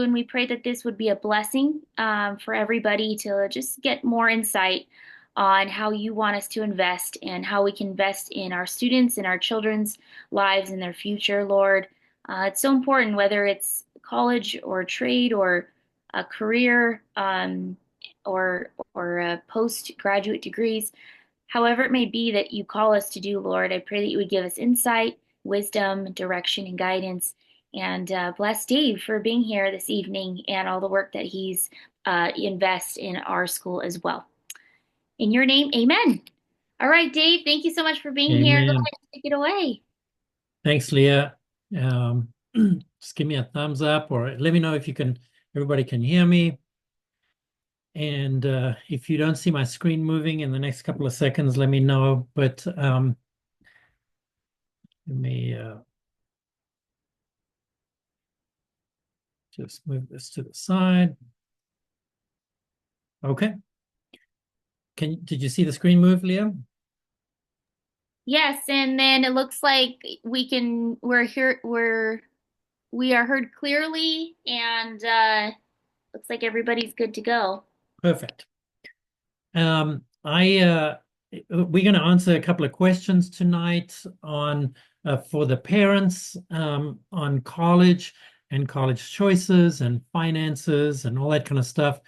And we pray that this would be a blessing for everybody to just get more insight on how you want us to invest and how we can invest in our students and our children's lives and their future, Lord. It's so important, whether it's college or trade or a career or postgraduate degrees, however it may be that you call us to do, Lord. I pray that you would give us insight, wisdom, direction, and guidance. And bless Dave for being here this evening and all the work that he's invest in our school as well. In your name, amen. All right, Dave, thank you so much for being here. Go Amen. ahead and take it away. Thanks, Leah. Um, just give me a thumbs up or let me know if everybody can hear me. And if you don't see my screen moving in the next couple of seconds, let me know. But let me just move this to the side. Okay. Did you see the screen move, Leah? Yes, and then it looks like we are heard clearly and looks like everybody's good to go. Perfect. We're going to answer a couple of questions tonight on for the parents on college and college choices and finances and all that kind of stuff.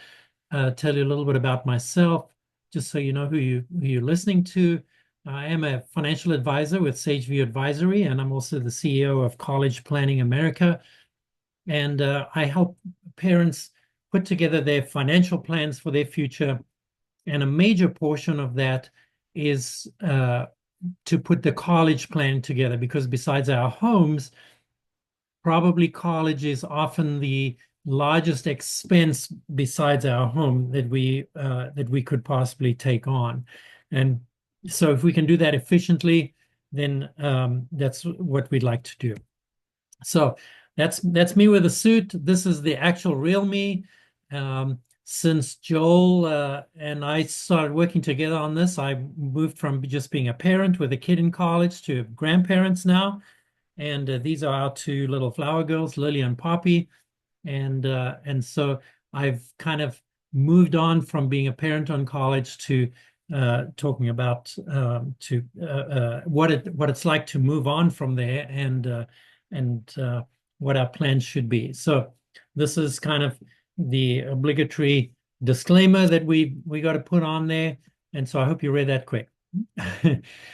Tell you a little bit about myself, just so you know who you're listening to. I am a financial advisor with Sageview Advisory, and I'm also the CEO of College Planning America. And I help parents put together their financial plans for their future, and a major portion of that is to put the college plan together, because besides our homes, probably college is often the largest expense besides our home that we could possibly take on. And so if we can do that efficiently, then that's what we'd like to do. So that's me with a suit. This is the actual real me. Since Joel and I started working together on this, I moved from just being a parent with a kid in college to grandparents now. And these are our two little flower girls, Lily and Poppy. And so I've kind of moved on from being a parent on college to talking about what it's like to move on from there and what our plans should be. So this is kind of the obligatory disclaimer that we got to put on there. And so I hope you read that quick.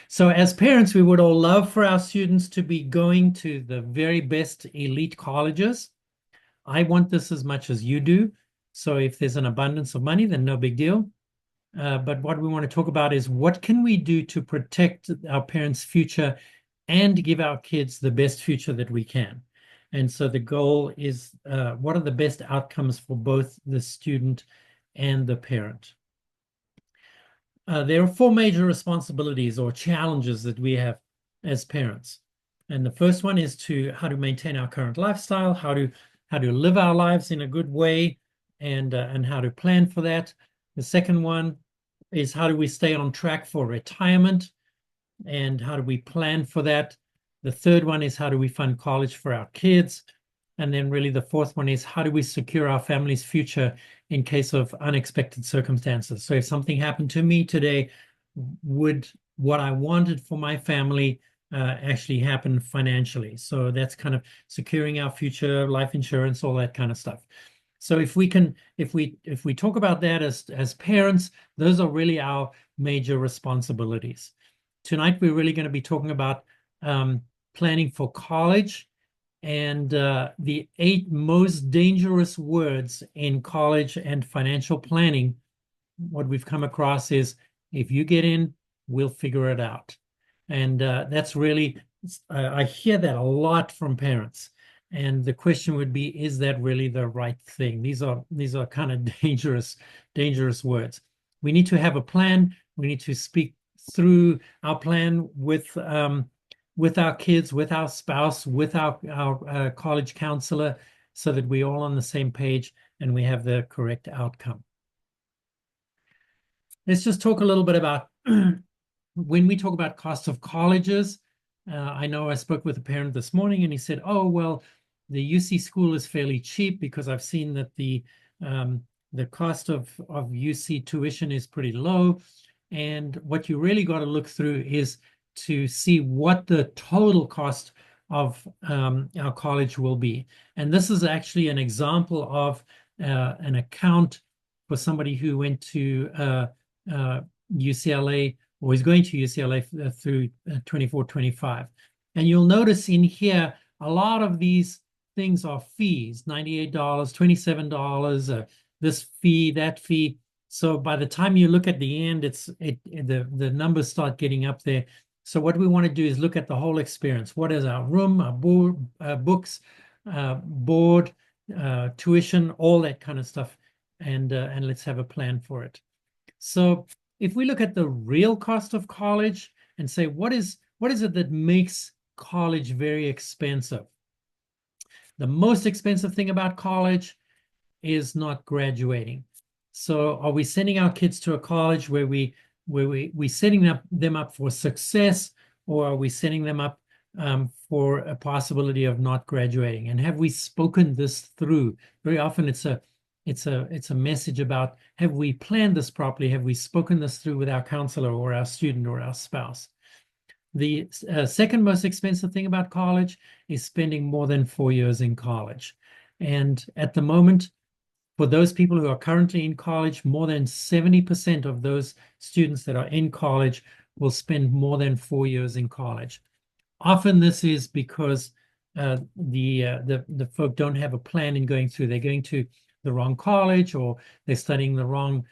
So as parents, we would all love for our students to be going to the very best elite colleges. I want this as much as you do. So if there's an abundance of money, then no big deal. But what we want to talk about is what can we do to protect our parents' future and give our kids the best future that we can. And so the goal is what are the best outcomes for both the student and the parent? There are four major responsibilities or challenges that we have as parents. And the first one is how to maintain our current lifestyle, how to live our lives in a good way, and how to plan for that. The second one is how do we stay on track for retirement, and how do we plan for that? The third one is how do we fund college for our kids? And then really the fourth one is how do we secure our family's future in case of unexpected circumstances? So if something happened to me today, would what I wanted for my family actually happen financially? So that's kind of securing our future, life insurance, all that kind of stuff. So if we talk about that as parents, those are really our major responsibilities. Tonight, we're really going to be talking about planning for college and the 8 most dangerous words in college and financial planning. What we've come across is if you get in, we'll figure it out. And that's really, I hear that a lot from parents. And the question would be, is that really the right thing? These are kind of dangerous words. We need to have a plan. We need to speak through our plan with our kids, with our spouse, with our college counselor, so that we're all on the same page and we have the correct outcome. Let's just talk a little bit about when we talk about cost of colleges. I know I spoke with a parent this morning and he said, oh, well, the UC School is fairly cheap because I've seen that the cost of UC tuition is pretty low. And what you really got to look through is to see what the total cost of our college will be. And this is actually an example of an account for somebody who went to UCLA or is going to UCLA through 24-25. And you'll notice in here, a lot of these things are fees, $98, $27, this fee, that fee. So by the time you look at the end, the numbers start getting up there. So what we want to do is look at the whole experience. What is our room, our board, books, board, tuition, all that kind of stuff, and let's have a plan for it. So if we look at the real cost of college and say what is it that makes college very expensive? The most expensive thing about college is not graduating. So are we sending our kids to a college where we setting them up for success, or are we setting them up for a possibility of not graduating? And have we spoken this through? Very often it's a message about, have we planned this properly? Have we spoken this through with our counselor or our student or our spouse? The second most expensive thing about college is spending more than 4 years in college. And at the moment, for those people who are currently in college, more than 70% of those students that are in college will spend more than 4 years in college. Often this is because the folk don't have a plan in going through. They're going to the wrong college, or they're studying the wrong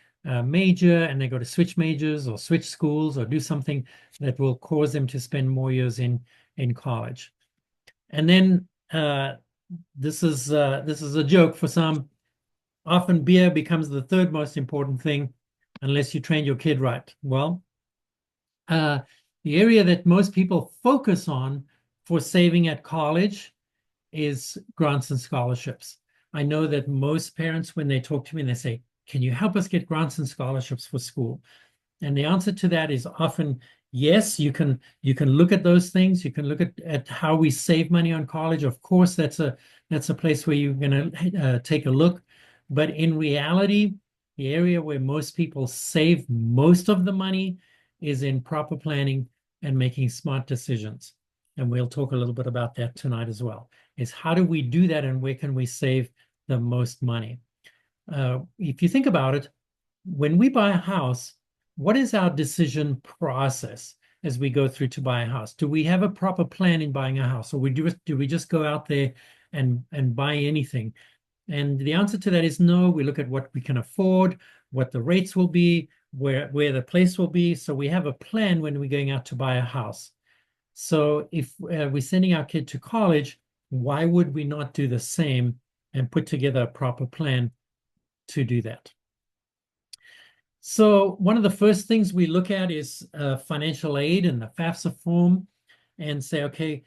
major, and they go to switch majors or switch schools or do something that will cause them to spend more years in college. And then this is a joke for some. Often beer becomes the third most important thing unless you train your kid right. Well, the area that most people focus on for saving at college is grants and scholarships. I know that most parents, when they talk to me, they say, can you help us get grants and scholarships for school? And the answer to that is often yes. You can look at those things. You can look at how we save money on college. Of course, that's a place where you're going to take a look. But in reality, the area where most people save most of the money is in proper planning and making smart decisions. And we'll talk a little bit about that tonight as well, is how do we do that and where can we save the most money? If you think about it, when we buy a house, what is our decision process as we go through to buy a house? Do we have a proper plan in buying a house, or do we just go out there and buy anything? And the answer to that is no. We look at what we can afford, what the rates will be, where the place will be. So we have a plan when we're going out to buy a house. So if we're sending our kid to college, why would we not do the same and put together a proper plan to do that? So one of the first things we look at is financial aid and the FAFSA form, and say, okay,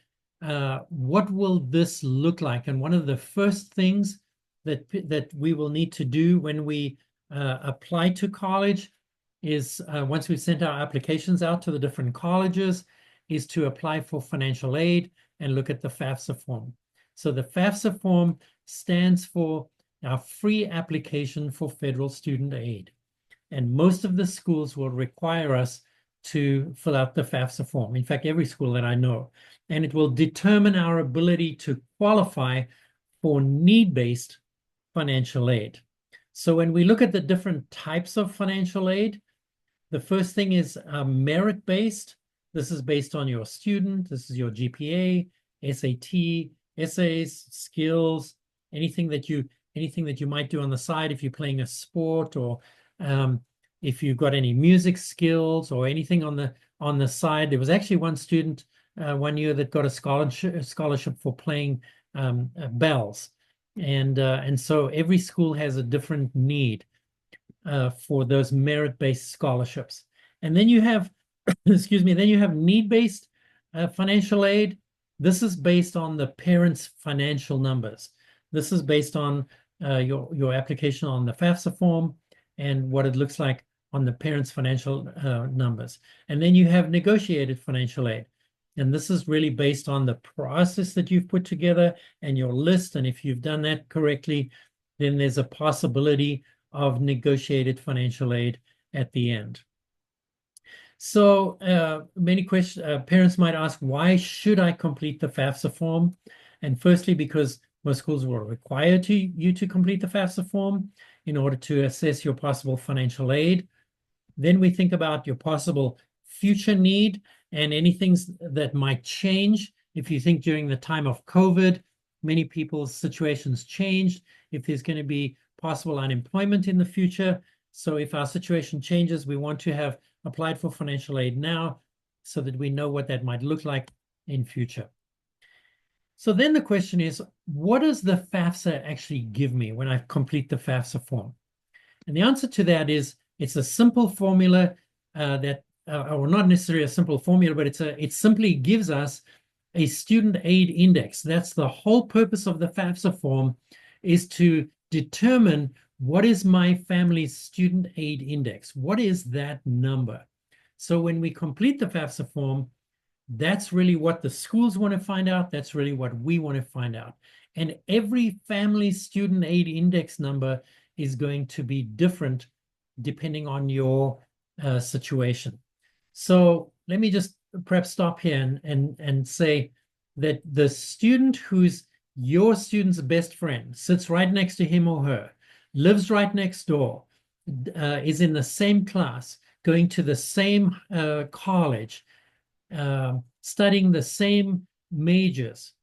what will this look like? And one of the first things that we will need to do when we apply to college is, once we've sent our applications out to the different colleges, is to apply for financial aid and look at the FAFSA form. So the FAFSA form stands for our free application for federal student aid. And most of the schools will require us to fill out the FAFSA form. In fact, every school that I know. And it will determine our ability to qualify for need-based financial aid. So when we look at the different types of financial aid, the first thing is merit-based. This is based on your student. This is your GPA, SAT, essays, skills, anything that you might do on the side if you're playing a sport, or if you've got any music skills or anything on the side. There was actually one student one year that got a scholarship for playing bells, and so every school has a different need for those merit-based scholarships. And then you have, excuse me, then you have need-based financial aid. This is based on the parents' financial numbers. This is based on your application on the FAFSA form and what it looks like on the parents' financial numbers. And then you have negotiated financial aid. And this is really based on the process that you've put together and your list. And if you've done that correctly, then there's a possibility of negotiated financial aid at the end. So many questions, parents might ask, why should I complete the FAFSA form? And firstly, because most schools will require you to complete the FAFSA form in order to assess your possible financial aid. Then we think about your possible future need and any things that might change. If you think during the time of COVID, many people's situations changed. If there's going to be possible unemployment in the future. So if our situation changes, we want to have applied for financial aid now so that we know what that might look like in future. So then the question is, what does the FAFSA actually give me when I complete the FAFSA form? And the answer to that is it's a simple formula or not necessarily a simple formula, but it simply gives us a student aid index. That's the whole purpose of the FAFSA form, is to determine what is my family's student aid index. What is that number? So when we complete the FAFSA form, that's really what the schools want to find out. That's really what we want to find out. And every family student aid index number is going to be different depending on your situation. So let me just perhaps stop here and say that the student who's your student's best friend, sits right next to him or her, lives right next door, is in the same class, going to the same college, studying the same majors,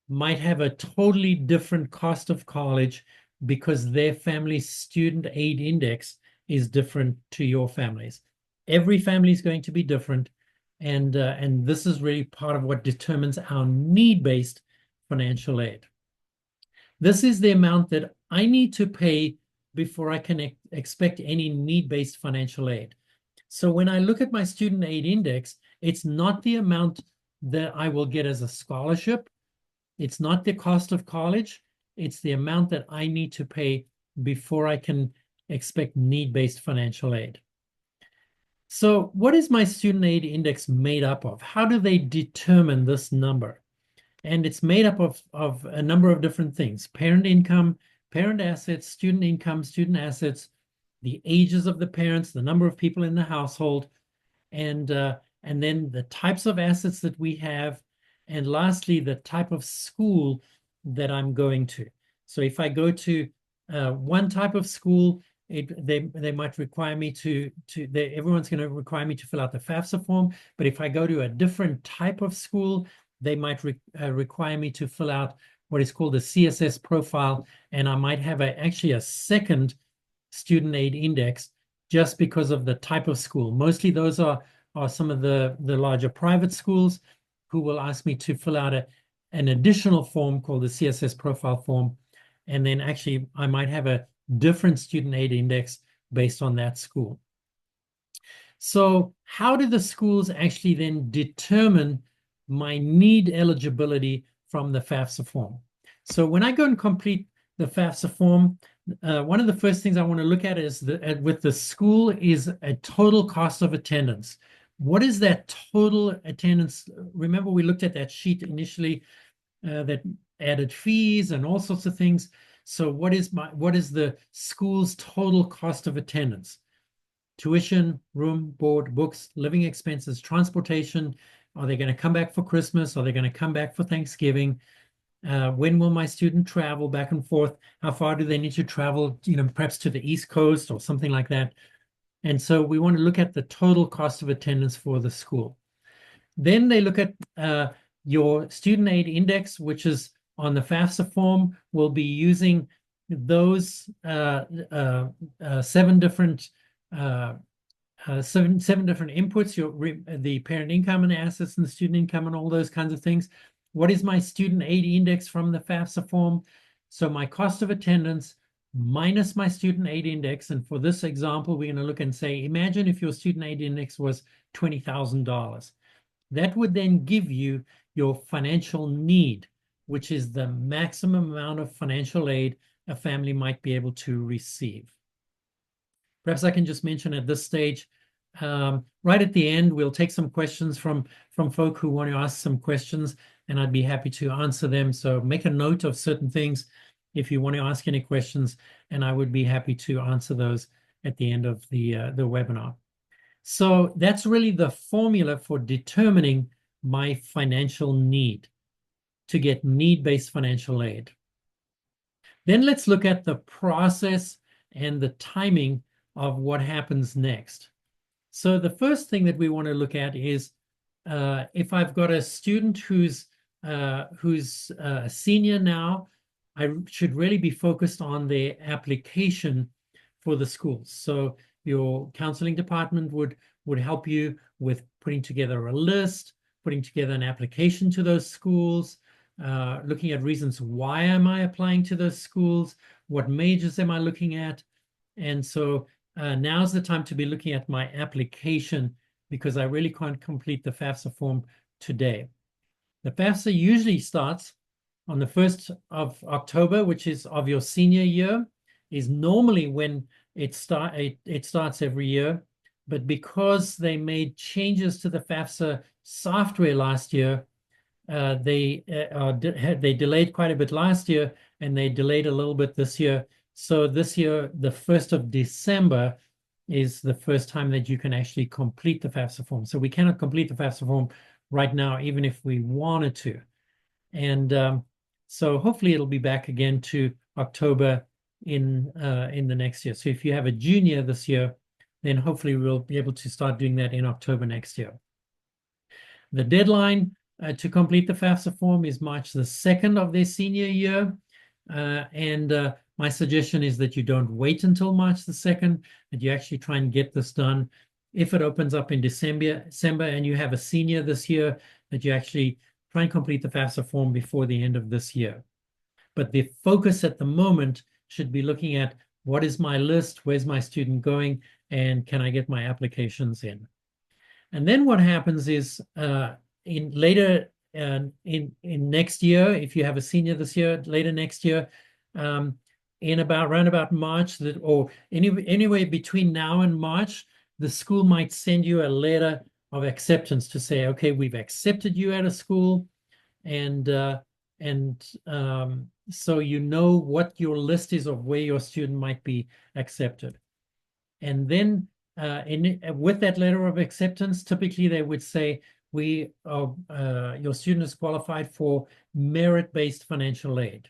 might have a totally different cost of college because their family's student aid index is different to your family's. Every family is going to be different, and this is really part of what determines our need-based financial aid. This is the amount that I need to pay before I can expect any need-based financial aid. So when I look at my student aid index, it's not the amount that I will get as a scholarship. It's not the cost of college. It's the amount that I need to pay before I can expect need-based financial aid. So what is my student aid index made up of? How do they determine this number? And it's made up of a number of different things: parent income, parent assets, student income, student assets, the ages of the parents, the number of people in the household, and then the types of assets that we have, and lastly, the type of school that I'm going to. So if I go to one type of school, they might require me everyone's going to require me to fill out the FAFSA form. But if I go to a different type of school, they might require me to fill out what is called a CSS profile, and I might have actually a second student aid index just because of the type of school. Mostly those are some of the larger private schools who will ask me to fill out an additional form called the CSS profile form. And then actually I might have a different student aid index based on that school. So how do the schools actually then determine my need eligibility from the FAFSA form? So when I go and complete the FAFSA form, one of the first things I want to look at is with the school is a total cost of attendance. What is that total attendance? Remember, we looked at that sheet initially that added fees and all sorts of things. So what is the school's total cost of attendance? Tuition, room, board, books, living expenses, transportation. Are they going to come back for Christmas? Are they going to come back for Thanksgiving? When will my student travel back and forth? How far do they need to travel, perhaps to the East Coast or something like that? And so we want to look at the total cost of attendance for the school. Then they look at your student aid index, which is on the FAFSA form. We'll be using those seven different inputs, the parent income and assets and the student income and all those kinds of things. What is my student aid index from the FAFSA form? So my cost of attendance minus my student aid index. And for this example, we're going to look and say, imagine if your student aid index was $20,000. That would then give you your financial need, which is the maximum amount of financial aid a family might be able to receive. Perhaps I can just mention at this stage Right at the end, we'll take some questions from folk who want to ask some questions, and I'd be happy to answer them. So make a note of certain things if you want to ask any questions, and I would be happy to answer those at the end of the webinar. So that's really the formula for determining my financial need to get need-based financial aid. Then let's look at the process and the timing of what happens next. So the first thing that we want to look at is if I've got a student who's a senior now, I should really be focused on their application for the schools. So your counseling department would help you with putting together a list, putting together an application to those schools, looking at reasons why am I applying to those schools, what majors am I looking at, and so now's the time to be looking at my application because I really can't complete the FAFSA form today. The FAFSA usually starts on the 1st of October, which is of your senior year, is normally when it starts every year. But because they made changes to the FAFSA software last year, they delayed quite a bit last year, and they delayed a little bit this year. So this year, the 1st of December is the first time that you can actually complete the FAFSA form. So we cannot complete the FAFSA form right now, even if we wanted to. And so hopefully it'll be back again to October in the next year. So if you have a junior this year, then hopefully we'll be able to start doing that in October next year. The deadline to complete the FAFSA form is March the 2nd of their senior year. And my suggestion is that you don't wait until March the 2nd, that you actually try and get this done. If it opens up in December and you have a senior this year, that you actually try and complete the FAFSA form before the end of this year. But the focus at the moment should be looking at what is my list, where's my student going, and can I get my applications in? And then what happens is in later in next year, if you have a senior this year, later next year, in around about March, or anyway between now and March, the school might send you a letter of acceptance to say, okay, we've accepted you at a school, and so you know what your list is of where your student might be accepted. And then with that letter of acceptance, typically they would say, your student is qualified for merit-based financial aid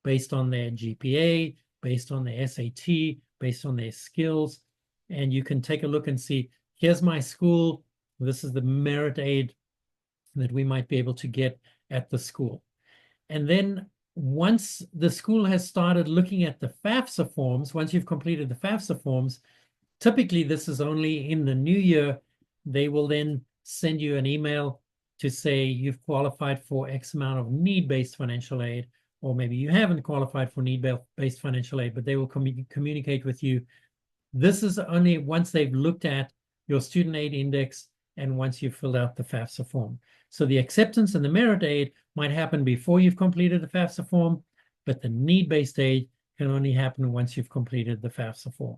based on their GPA, based on their SAT, based on their skills. And you can take a look and see, here's my school. This is the merit aid that we might be able to get at the school. And then once the school has started looking at the FAFSA forms, once you've completed the FAFSA forms, typically this is only in the new year, they will then send you an email to say you've qualified for X amount of need-based financial aid, or maybe you haven't qualified for need-based financial aid, but they will communicate with you. This is only once they've looked at your student aid index and once you've filled out the FAFSA form. So the acceptance and the merit aid might happen before you've completed the FAFSA form, but the need-based aid can only happen once you've completed the FAFSA form.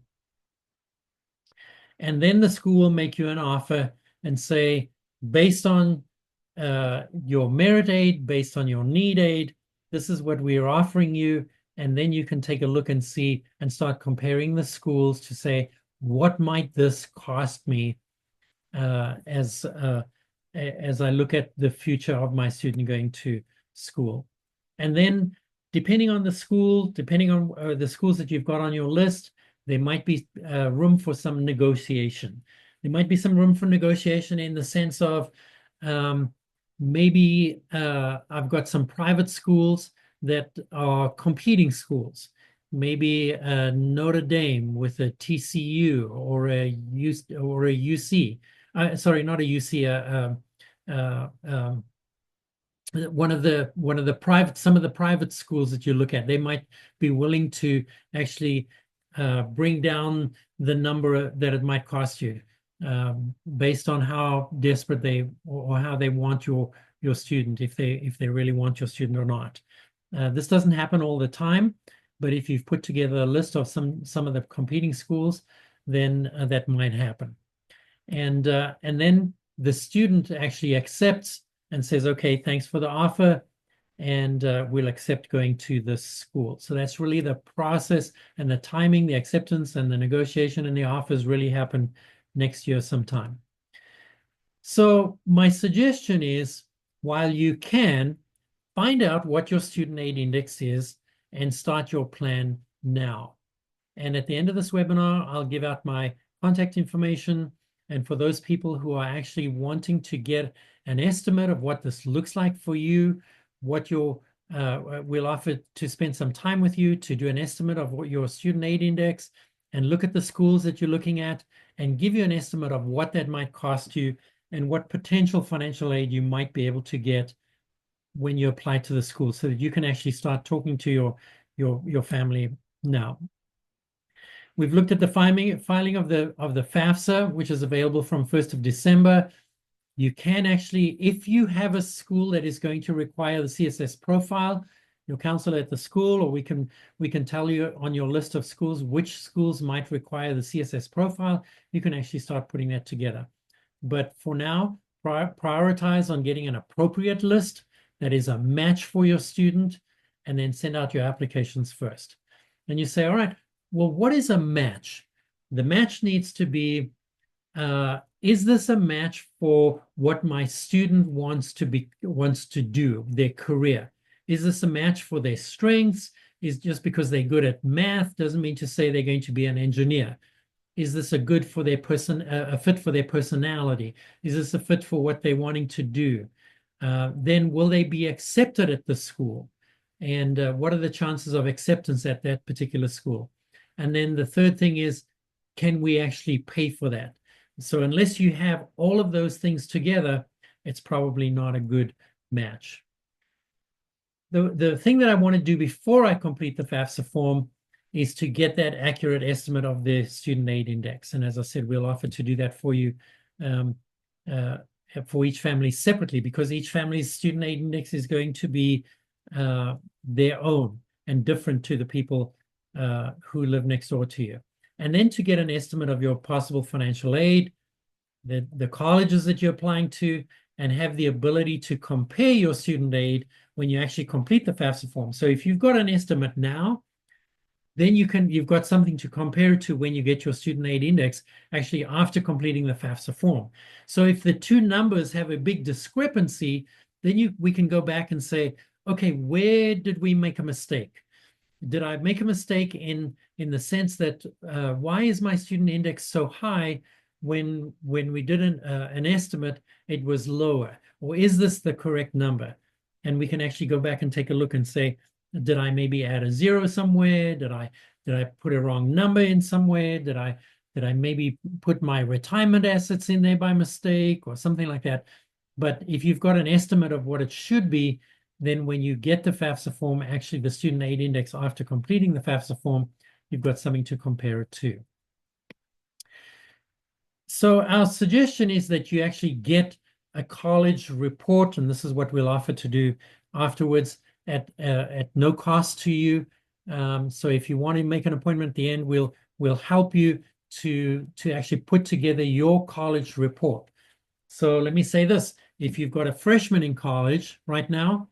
And then the school will make you an offer and say, based on your merit aid, based on your need aid, this is what we are offering you. And then you can take a look and see and start comparing the schools to say, what might this cost me as I look at the future of my student going to school. And then depending on the school, depending on the schools that you've got on your list, there might be room for some negotiation. There might be some room for negotiation in the sense of maybe I've got some private schools that are competing schools. Maybe Notre Dame with a TCU or a UC. Sorry, not a UC. One of the private schools that you look at, they might be willing to actually bring down the number that it might cost you based on how desperate they or how they want your student, if they really want your student or not. This doesn't happen all the time, but if you've put together a list of some of the competing schools, then that might happen. And then the student actually accepts and says, okay, thanks for the offer, and we'll accept going to this school. So that's really the process, and the timing, the acceptance and the negotiation and the offers really happen next year sometime. So my suggestion is, while you can, find out what your student aid index is and start your plan now. And at the end of this webinar, I'll give out my contact information. And for those people who are actually wanting to get an estimate of what this looks like for you, what your we'll offer to spend some time with you to do an estimate of what your student aid index and look at the schools that you're looking at and give you an estimate of what that might cost you and what potential financial aid you might be able to get when you apply to the school, so that you can actually start talking to your family now. We've looked at the filing of the FAFSA, which is available from 1st of December. You can actually, if you have a school that is going to require the CSS profile, your counselor at the school, or we can tell you on your list of schools which schools might require the CSS profile. You can actually start putting that together. But for now, prioritize on getting an appropriate list that is a match for your student, and then send out your applications first. And you say, all right, well, what is a match? The match needs to be, is this a match for what my student wants to do, their career? Is this a match for their strengths? Is just because they're good at math doesn't mean to say they're going to be an engineer. Is this a good for their a fit for their personality? Is this a fit for what they're wanting to do? Then will they be accepted at the school? And what are the chances of acceptance at that particular school? And then the third thing is, can we actually pay for that? So unless you have all of those things together, it's probably not a good match. The thing that I want to do before I complete the FAFSA form is to get that accurate estimate of the student aid index. And as I said, we'll offer to do that for you for each family separately, because each family's student aid index is going to be their own and different to the people who live next door to you. And then to get an estimate of your possible financial aid, the colleges that you're applying to, and have the ability to compare your student aid when you actually complete the FAFSA form. So if you've got an estimate now, then you've got something to compare to when you get your student aid index, actually after completing the FAFSA form. So if the two numbers have a big discrepancy, then we can go back and say, okay, where did we make a mistake? Did I make a mistake in the sense that why is my student index so high when we did an estimate, it was lower? Or is this the correct number? And we can actually go back and take a look and say, did I maybe add a zero somewhere? Did I put a wrong number in somewhere? Did I maybe put my retirement assets in there by mistake or something like that? But if you've got an estimate of what it should be, then when you get the FAFSA form, actually the student aid index after completing the FAFSA form, you've got something to compare it to. So our suggestion is that you actually get a college report, and this is what we'll offer to do afterwards at no cost to you. So if you want to make an appointment at the end, we'll help you to actually put together your college report. So let me say this: if you've got a freshman in college right now,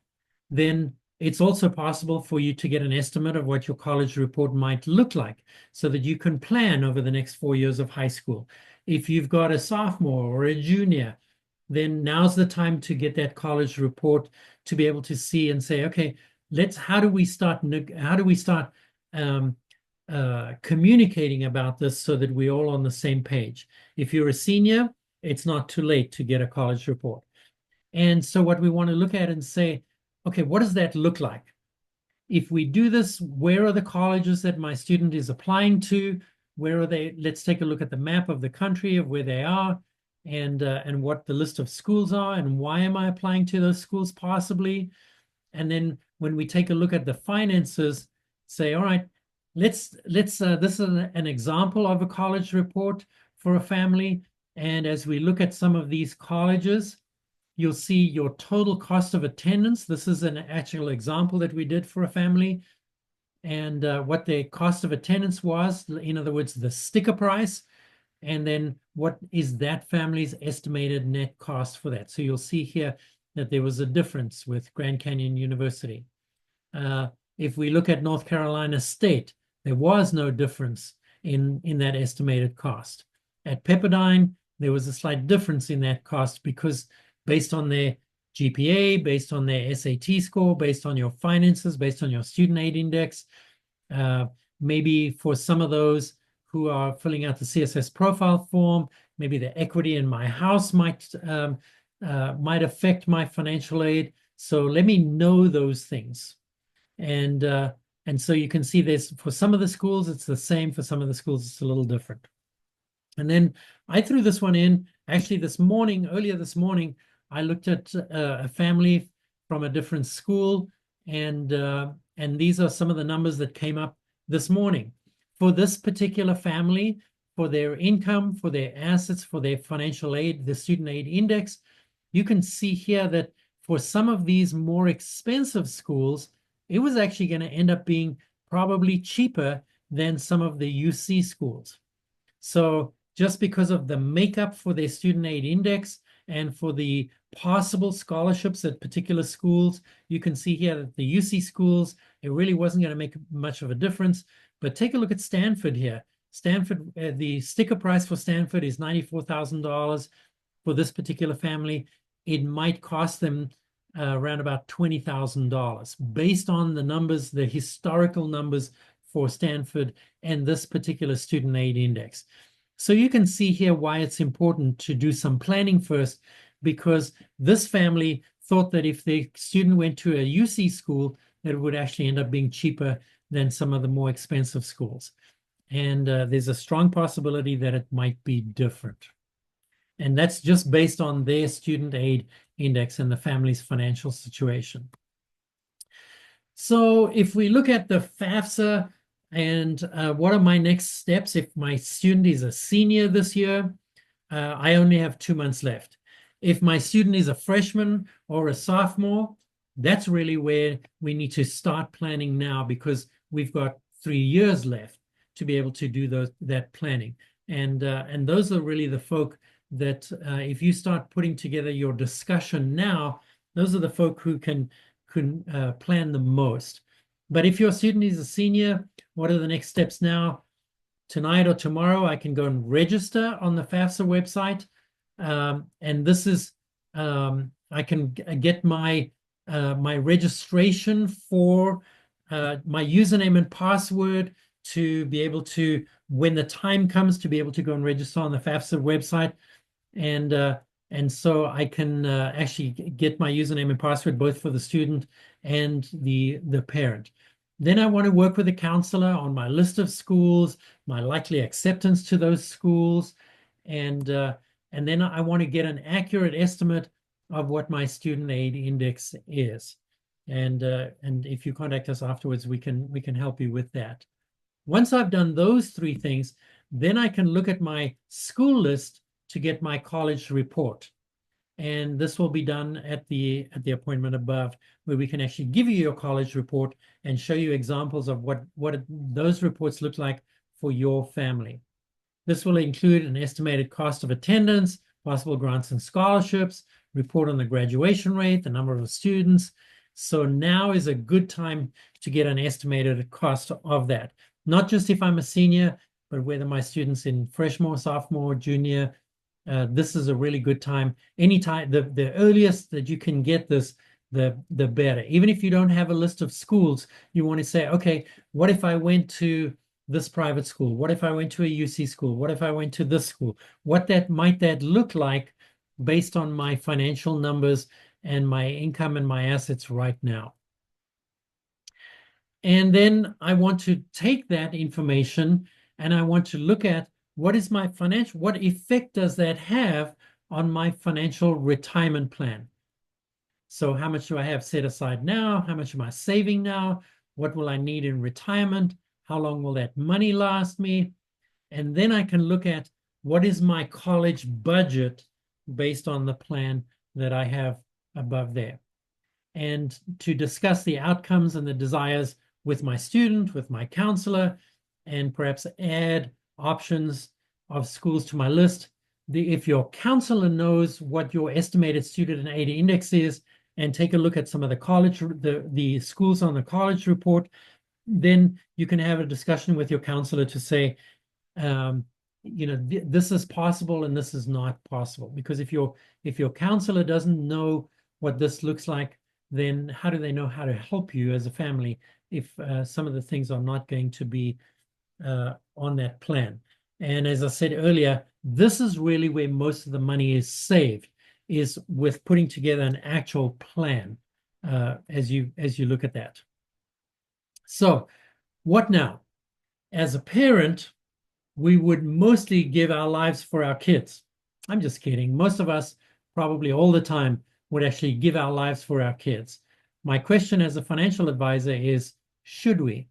then it's also possible for you to get an estimate of what your college report might look like, so that you can plan over the next 4 years of high school. If you've got a sophomore or a junior, then now's the time to get that college report to be able to see and say, okay, how do we start communicating about this so that we're all on the same page? If you're a senior, it's not too late to get a college report. And so what we want to look at and say, okay, what does that look like? If we do this, where are the colleges that my student is applying to? Where are they? Let's take a look at the map of the country of where they are, and what the list of schools are, and why am I applying to those schools possibly? And then when we take a look at the finances, say, all right, let's this is an example of a college report for a family. And as we look at some of these colleges, you'll see your total cost of attendance. This is an actual example that we did for a family, and what their cost of attendance was. In other words, the sticker price. and then what is that family's estimated net cost for that. So you'll see here that there was a difference with Grand Canyon University. Uh, if we look at North Carolina State, there was no difference in that estimated cost. At Pepperdine, there was a slight difference in that cost because based on their GPA, based on their SAT score, based on your finances, based on your student aid index, uh, maybe for some of those who are filling out the CSS profile form, maybe the equity in my house might affect my financial aid. So let me know those things. And so you can see this for some of the schools, it's the same. For some of the schools, it's a little different. And then I threw this one in actually earlier this morning, I looked at a family from a different school, and these are some of the numbers that came up this morning. For this particular family, for their income, for their assets, for their financial aid, the student aid index, you can see here that for some of these more expensive schools, it was actually going to end up being probably cheaper than some of the UC schools. So just because of the makeup for their student aid index and for the possible scholarships at particular schools, you can see here that the UC schools, it really wasn't going to make much of a difference. But take a look at Stanford here. Stanford, the sticker price for Stanford is $94,000 for this particular family. It might cost them around about $20,000 based on the numbers, the historical numbers for Stanford and this particular student aid index. So you can see here why it's important to do some planning first, because this family thought that if the student went to a UC school, that it would actually end up being cheaper than some of the more expensive schools. And there's a strong possibility that it might be different. And that's just based on their student aid index and the family's financial situation. So if we look at the FAFSA and what are my next steps if my student is a senior this year, I only have 2 months left. If my student is a freshman or a sophomore, that's really where we need to start planning now, because we've got 3 years left to be able to do that planning. And those are really the folk that if you start putting together your discussion now, those are the folk who can plan the most. But if your student is a senior, what are the next steps now? Tonight or tomorrow, I can go and register on the FAFSA website. And this is, I can get my registration for my username and password to be able to, when the time comes, to be able to go and register on the FAFSA website. And so I can actually get my username and password both for the student and the parent. Then I want to work with a counselor on my list of schools, my likely acceptance to those schools, and then I want to get an accurate estimate of what my student aid index is. And if you contact us afterwards, we can help you with that. Once I've done those 3 things, then I can look at my school list to get my college report. And this will be done at the appointment above, where we can actually give you your college report and show you examples of what those reports look like for your family. This will include an estimated cost of attendance, possible grants and scholarships, report on the graduation rate, the number of students. So now is a good time to get an estimated cost of that. Not just if I'm a senior, but whether my students in freshman, sophomore, junior, this is a really good time. Anytime, the earliest that you can get this, the better. Even if you don't have a list of schools, you want to say, okay, what if I went to this private school? What if I went to a UC school? What if I went to this school? What might that look like based on my financial numbers and my income and my assets right now? And then I want to take that information and I want to look at what effect does that have on my financial retirement plan? So how much do I have set aside now? How much am I saving now? What will I need in retirement? How long will that money last me? And then I can look at what is my college budget based on the plan that I have above there. And to discuss the outcomes and the desires with my student, with my counselor, and perhaps add options of schools to my list. If your counselor knows what your estimated student and aid index is, and take a look at some of the schools on the college report, then you can have a discussion with your counselor to say, um, this is possible and this is not possible. Because if your counselor doesn't know what this looks like, then how do they know how to help you as a family if some of the things are not going to be on that plan? And as I said earlier, this is really where most of the money is saved, is with putting together an actual plan as you look at that. So what now? As a parent, we would mostly give our lives for our kids. I'm just kidding. Most of us, probably all the time, would actually give our lives for our kids. My question as a financial advisor is, should we?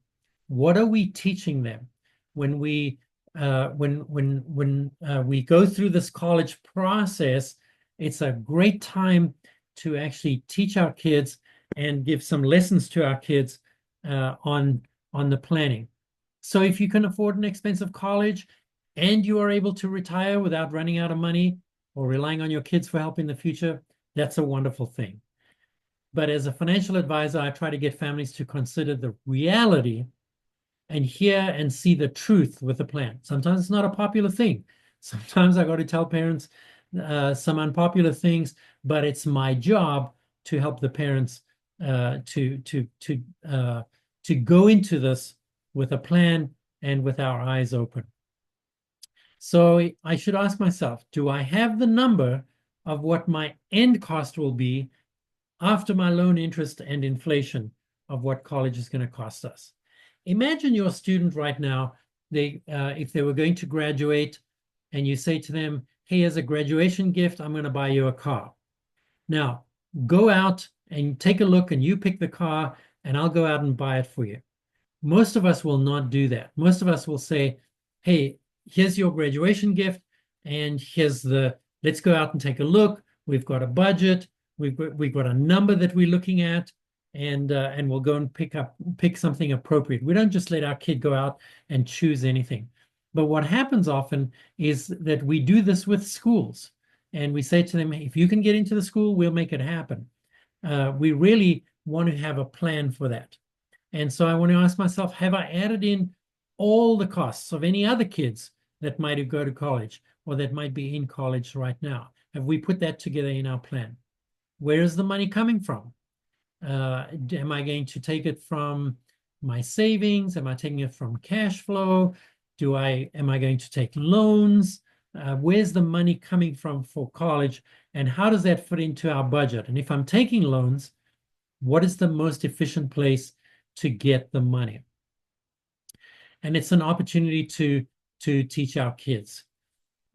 What are we teaching them when we go through this college process? It's a great time to actually teach our kids and give some lessons to our kids on the planning. So if you can afford an expensive college and you are able to retire without running out of money or relying on your kids for help in the future, that's a wonderful thing. But as a financial advisor, I try to get families to consider the reality and hear and see the truth with the plan. Sometimes it's not a popular thing. Sometimes I got to tell parents some unpopular things, but it's my job to help the parents to go into this with a plan and with our eyes open. So I should ask myself, do I have the number of what my end cost will be after my loan interest and inflation of what college is going to cost us? Imagine your student right now, if they were going to graduate and you say to them, hey, as a graduation gift, I'm going to buy you a car. Now, go out and take a look and you pick the car and I'll go out and buy it for you. Most of us will not do that. Most of us will say, hey, here's your graduation gift, and let's go out and take a look. We've got a budget. We've got a number that we're looking at, and we'll go and pick something appropriate. We don't just let our kid go out and choose anything. But what happens often is that we do this with schools, and we say to them, if you can get into the school, we'll make it happen. We really want to have a plan for that. And so I want to ask myself, have I added in all the costs of any other kids that might go to college or that might be in college right now? Have we put that together in our plan? Where is the money coming from? Am I going to take it from my savings? Am I taking it from cash flow? Am I going to take loans? Where's the money coming from for college? And how does that fit into our budget? And if I'm taking loans, what is the most efficient place to get the money? And it's an opportunity to teach our kids.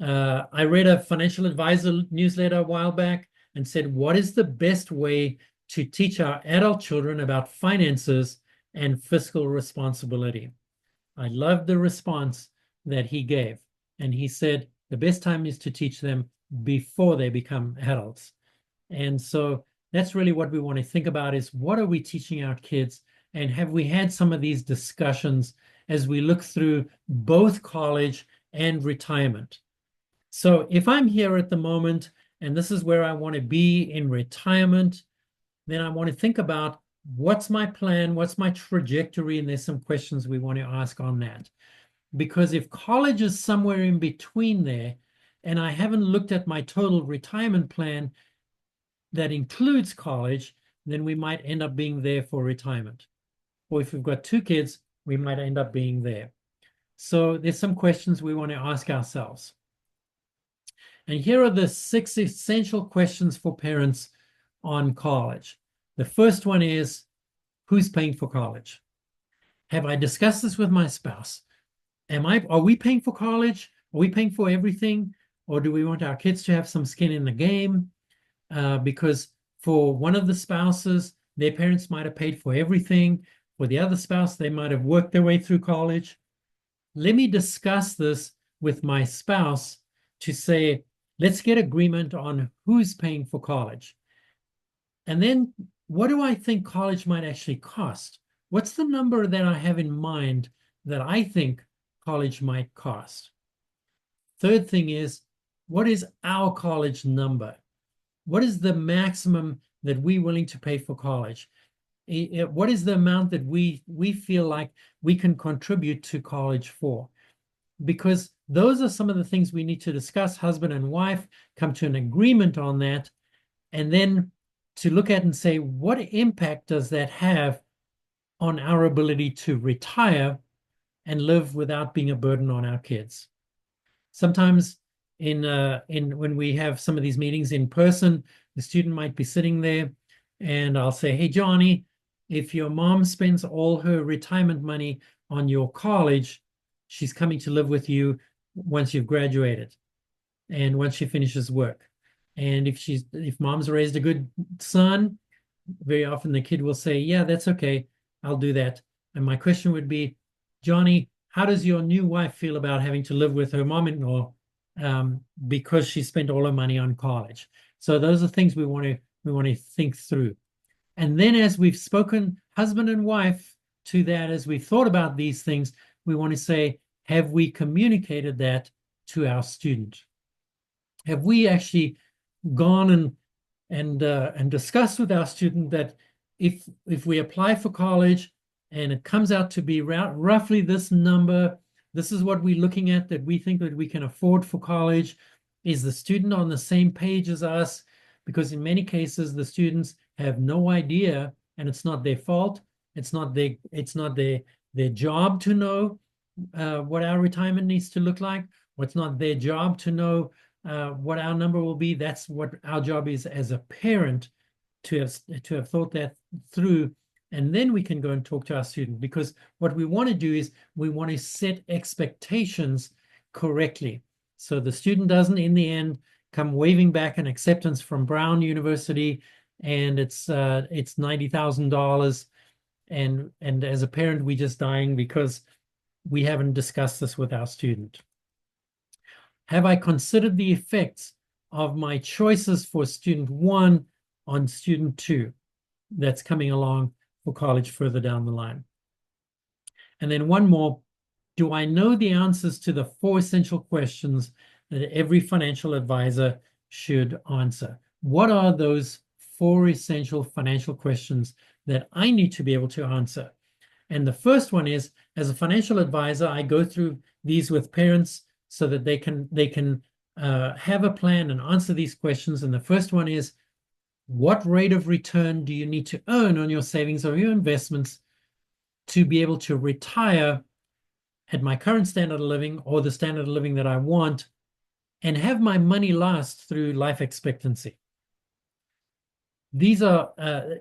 I read a financial advisor newsletter a while back and said, what is the best way to teach our adult children about finances and fiscal responsibility? I loved the response that he gave. And he said, the best time is to teach them before they become adults. And so that's really what we want to think about, is what are we teaching our kids? And have we had some of these discussions as we look through both college and retirement? So if I'm here at the moment and this is where I want to be in retirement, then I want to think about what's my plan, what's my trajectory, and there's some questions we want to ask on that. Because if college is somewhere in between there, and I haven't looked at my total retirement plan that includes college, then we might end up being there for retirement. Or if we've got two kids, we might end up being there. So there's some questions we want to ask ourselves. And here are the 6 essential questions for parents on college. The first one is, who's paying for college? Have I discussed this with my spouse? Are we paying for college? Are we paying for everything? Or do we want our kids to have some skin in the game? Because for one of the spouses, their parents might have paid for everything. For the other spouse, they might have worked their way through college. Let me discuss this with my spouse to say, let's get agreement on who's paying for college. And then what do I think college might actually cost? What's the number that I have in mind that I think college might cost? third thing is, what is our college number? What is the maximum that we're willing to pay for college? What is the amount that we feel like we can contribute to college for? Because those are some of the things we need to discuss, husband and wife, come to an agreement on that, and then to look at and say, what impact does that have on our ability to retire and live without being a burden on our kids? Sometimes in when we have some of these meetings in person, the student might be sitting there and I'll say, hey, Johnny, if your mom spends all her retirement money on your college, she's coming to live with you once you've graduated and once she finishes work. And if mom's raised a good son, very often the kid will say, yeah, that's okay, I'll do that. And my question would be, Johnny, how does your new wife feel about having to live with her mom-in-law because she spent all her money on college? So those are things we want to think through. And then as we've spoken, husband and wife, to that, as we've thought about these things, we want to say, have we communicated that to our student? Have we actually gone and discuss with our student that if we apply for college and it comes out to be roughly this number, this is what we're looking at that we think that we can afford for college. Is the student on the same page as us? Because in many cases, the students have no idea, and it's not their fault. It's not their job to know what our retirement needs to look like. Or it's not their job to know what our number will be. That's what our job is as a parent, to have thought that through, and then we can go and talk to our student, because what we want to do is we want to set expectations correctly, so the student doesn't in the end come waving back an acceptance from Brown University and it's $90,000, and as a parent we're just dying because we haven't discussed this with our student. Have I considered the effects of my choices for student one on student two that's coming along for college further down the line? And then one more, do I know the answers to the 4 essential questions that every financial advisor should answer? What are those 4 essential financial questions that I need to be able to answer? And the first one is, as a financial advisor, I go through these with parents so that they can have a plan and answer these questions. And the first one is, what rate of return do you need to earn on your savings or your investments to be able to retire at my current standard of living or the standard of living that I want and have my money last through life expectancy? These are,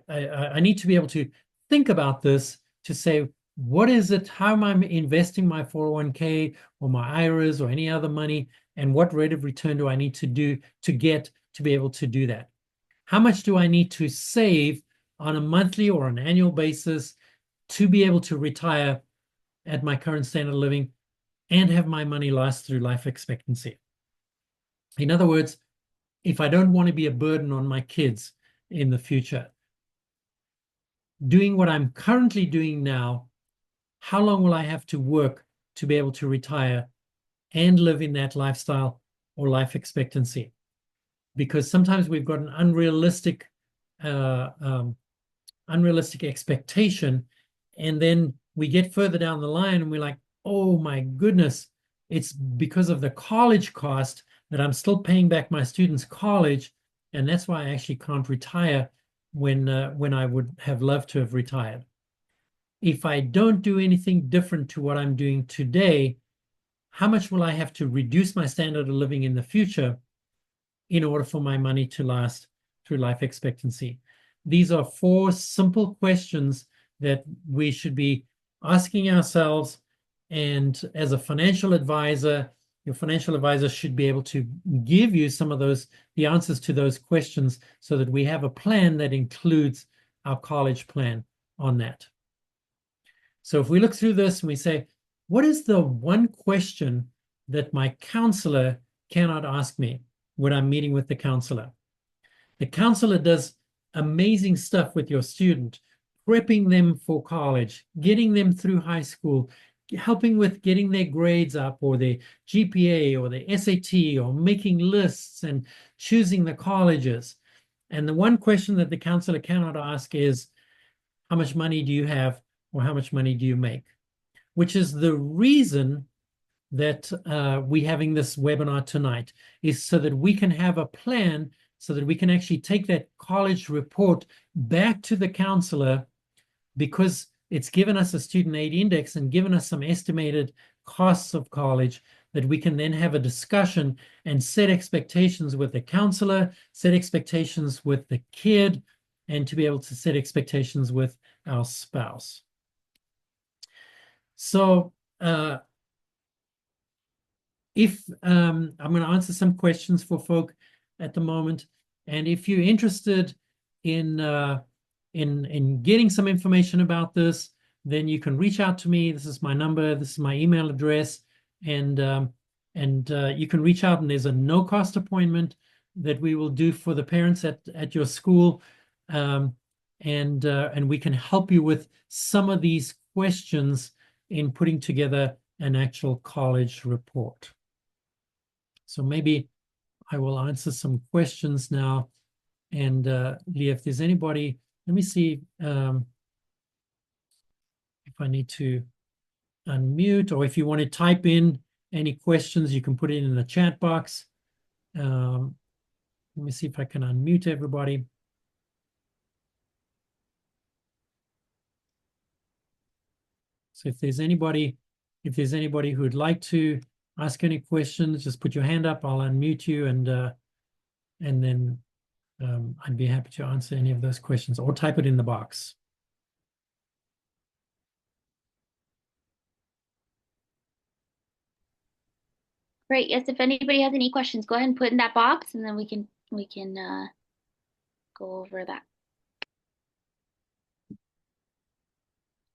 I need to be able to think about this to say, what is it, how am I investing my 401k or my IRAs or any other money, and what rate of return do I need to do to get to be able to do that? How much do I need to save on a monthly or an annual basis to be able to retire at my current standard of living and have my money last through life expectancy? In other words, if I don't want to be a burden on my kids in the future, doing what I'm currently doing now, how long will I have to work to be able to retire and live in that lifestyle or life expectancy? Because sometimes we've got an unrealistic expectation, and then we get further down the line and we're like, oh my goodness, it's because of the college cost that I'm still paying back my students' college, and that's why I actually can't retire when I would have loved to have retired. If I don't do anything different to what I'm doing today, how much will I have to reduce my standard of living in the future in order for my money to last through life expectancy? These are 4 simple questions that we should be asking ourselves. And as a financial advisor, your financial advisor should be able to give you some of the answers to those questions, so that we have a plan that includes our college plan on that. So if we look through this and we say, what is the one question that my counselor cannot ask me when I'm meeting with the counselor? The counselor does amazing stuff with your student, prepping them for college, getting them through high school, helping with getting their grades up or their GPA or their SAT or making lists and choosing the colleges. And the one question that the counselor cannot ask is, how much money do you have or how much money do you make? Which is the reason that we're having this webinar tonight, is so that we can have a plan, so that we can actually take that college report back to the counselor, because it's given us a student aid index and given us some estimated costs of college, that we can then have a discussion and set expectations with the counselor, set expectations with the kid, and to be able to set expectations with our spouse. So if I'm going to answer some questions for folk at the moment, and if you're interested in getting some information about this, then you can reach out to me. This is my number. This is my email address, and you can reach out. And there's a no-cost appointment that we will do for the parents at your school, and we can help you with some of these questions in putting together an actual college report. So maybe I will answer some questions now. And Leah, if there's anybody, let me see if I need to unmute, or if you want to type in any questions, you can put it in the chat box. Let me see if I can unmute everybody. So if there's anybody who would like to ask any questions, just put your hand up. I'll unmute you, and then I'd be happy to answer any of those questions, or type it in the box. Great. Yes, if anybody has any questions, go ahead and put in that box and then we can go over that.